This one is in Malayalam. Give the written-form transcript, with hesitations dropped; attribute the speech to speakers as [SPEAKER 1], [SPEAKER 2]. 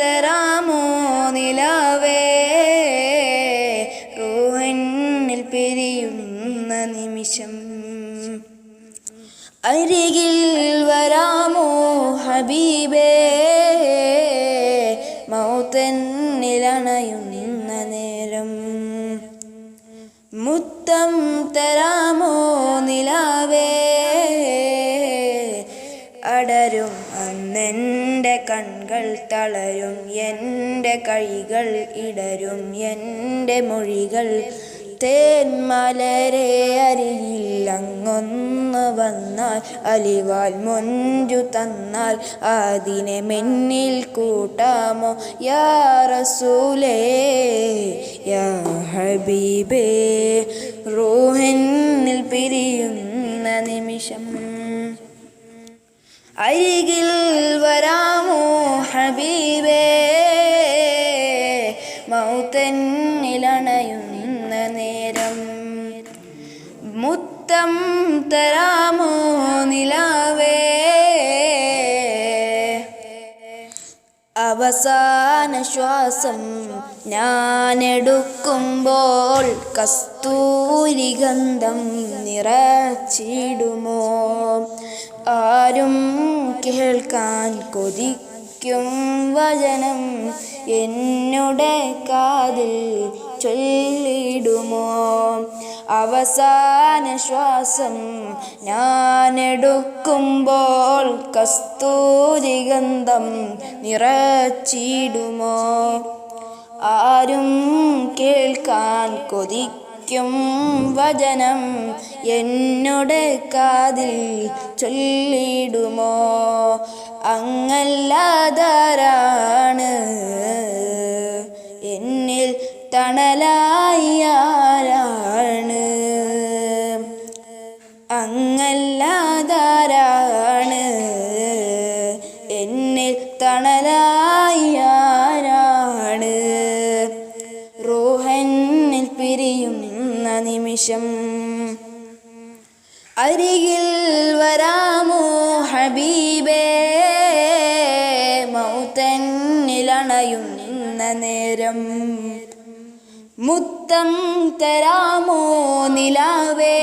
[SPEAKER 1] തരാമോ നിലാവേ റൂഹന്നിൽ പിരിയുന്ന നിമിഷം അരികിൽ വരാമോ ഹബീബേ മൗത്തന്നിലണയുന്ന നേരം മുത്തം തരാമോ നിലാവേ അടരും അന്നെൻ്റെ കൺകൾ തളരും എൻ്റെ കൈകൾ ഇടരും എൻ്റെ മൊഴികൾ തേന്മലരെ അരികിൽ അങ്ങൊന്ന് വന്നാൽ അലിവാൽ മൊഞ്ചു തന്നാൽ അതിനെ മെന്നിൽ കൂട്ടാമോ യാ റസൂലേ യാ ഹബീബേ റൂഹന്നിൽ പിരിയുന്ന നിമിഷം അരികിൽ വരാമോ ഹബീബേ മൗത്തന്നിലണയുന്ന നേരം മുത്തം തരാമോ നിലാവേ അവസാന ശ്വാസം ഞാനെടുക്കുമ്പോൾ കസ്തൂരി ഗന്ധം നിറച്ചിടുമോ ആരും കേൾക്കാൻ കൊതിക്കും വചനം എന്നുടെ കാതിൽ ചൊല്ലിടുമോ അവസാന ശ്വാസം ഞാനെടുക്കുമ്പോൾ കസ്തൂരി ഗന്ധം നിറച്ചിടുമോ ആരും കേൾക്കാൻ കൊതിക്കും വചനം എന്നുടെ കാതിൽ ചൊല്ലിടുമോ അങ്ങല്ലാതാരാണ് എന്നിൽ തണലായി ആരാണ് അങ്ങല്ലാതാരാണ് എന്നിൽ തണലായി ആരാണ് റൂഹന്നിൽ പിരിയുന്ന നിമിഷം അരികിൽ വരാമോ ഹബീബേ മൗത്തന്നിലണയുന്ന നേരം മുത്തം തരാമോ നിലാവേ